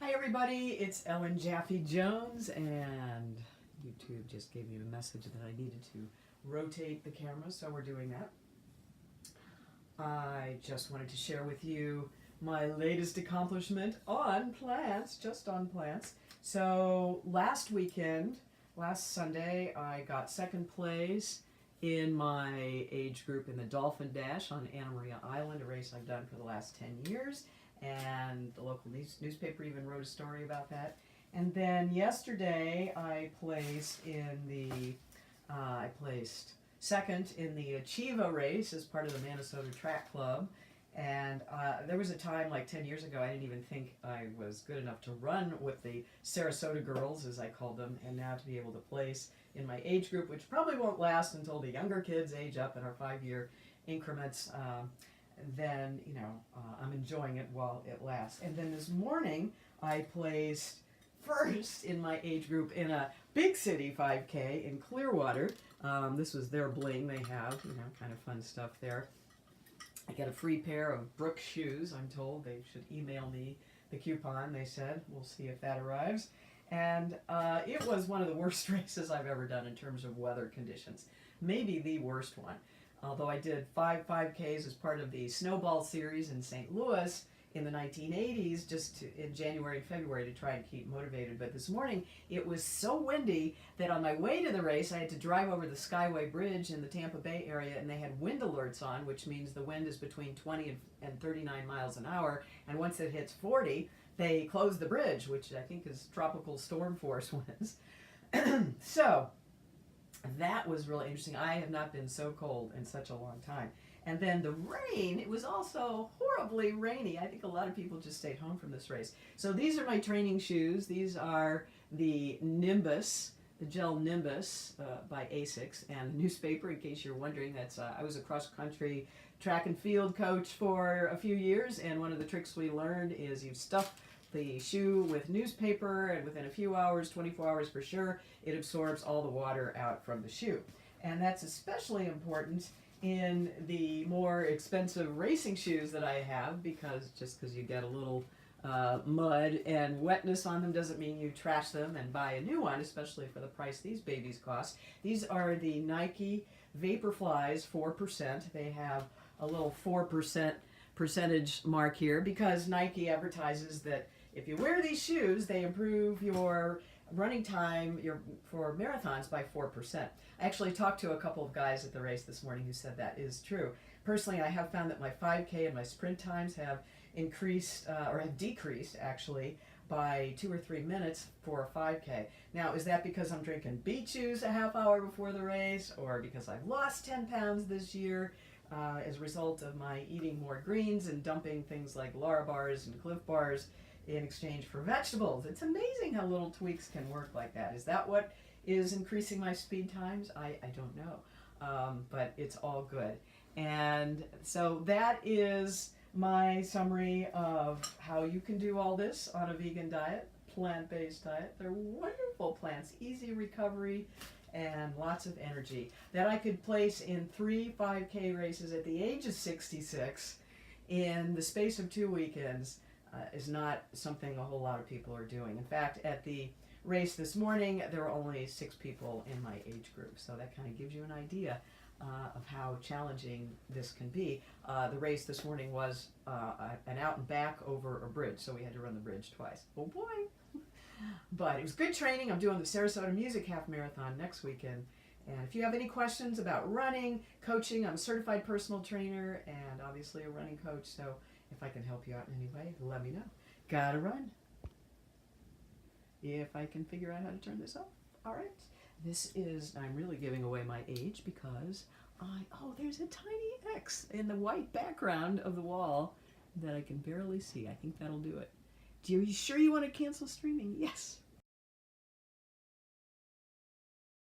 Hi everybody, it's Ellen Jaffe Jones, and YouTube just gave me a message that I needed to rotate the camera, so we're doing that. I just wanted to share with you my latest accomplishment on plants, just on plants. So last Sunday, I got second place in my age group in the Dolphin Dash on Anna Maria Island, a race I've done for the last 10 years. And the local newspaper even wrote a story about that. And then yesterday I placed second in the Achieva race as part of the Minnesota Track Club. And there was a time like 10 years ago I didn't even think I was good enough to run with the Sarasota girls, as I called them, and now to be able to place in my age group, which probably won't last until the younger kids age up in our 5-year increments, then, I'm enjoying it while it lasts. And then this morning, I placed first in my age group in a big city 5K in Clearwater. This was their bling. They have, kind of fun stuff there. I got a free pair of Brooks shoes, I'm told. They should email me the coupon, they said. We'll see if that arrives. And it was one of the worst races I've ever done in terms of weather conditions. Maybe the worst one. Although I did 5Ks as part of the Snowball Series in St. Louis in the 1980s, in January and February to try and keep motivated. But this morning, it was so windy that on my way to the race, I had to drive over the Skyway Bridge in the Tampa Bay area, and they had wind alerts on, which means the wind is between 20 and 39 miles an hour. And once it hits 40, they close the bridge, which I think is tropical storm force winds. So that was really interesting. I have not been so cold in such a long time. And then the rain, it was also horribly rainy. I think a lot of people just stayed home from this race. So these are my training shoes. These are the Nimbus, the Gel Nimbus by Asics. And the newspaper, in case you're wondering, that's I was a cross-country track and field coach for a few years. And one of the tricks we learned is you stuff the shoe with newspaper, and within a few hours, 24 hours for sure, it absorbs all the water out from the shoe. And that's especially important in the more expensive racing shoes that I have, because just because you get a little mud and wetness on them doesn't mean you trash them and buy a new one, especially for the price these babies cost. These are the Nike Vaporflies 4%. They have a little 4% percentage mark here because Nike advertises that if you wear these shoes, they improve your running time for marathons by 4%. I actually talked to a couple of guys at the race this morning who said that is true. Personally, I have found that my 5K and my sprint times have increased, or have decreased actually, by 2 or 3 minutes for a 5K. Now, is that because I'm drinking beet juice a half hour before the race, or because I've lost 10 pounds this year as a result of my eating more greens and dumping things like Larabars and Cliff Bars in exchange for vegetables? It's amazing how little tweaks can work like that. Is that what is increasing my speed times? I don't know, but it's all good. And so that is my summary of how you can do all this on a vegan diet, plant-based diet. They're wonderful plants, easy recovery, and lots of energy that I could place in 3 5K races at the age of 66 in the space of 2 weekends. Is not something a whole lot of people are doing. In fact, at the race this morning, there were only 6 people in my age group. So that kind of gives you an idea of how challenging this can be. The race this morning was an out and back over a bridge, so we had to run the bridge twice. Oh boy! But it was good training. I'm doing the Sarasota Music Half Marathon next weekend. And if you have any questions about running, coaching, I'm a certified personal trainer and obviously a running coach. So if I can help you out in any way, let me know. Gotta run. If I can figure out how to turn this off. All right. I'm really giving away my age because there's a tiny X in the white background of the wall that I can barely see. I think that'll do it. Are you sure you want to cancel streaming? Yes.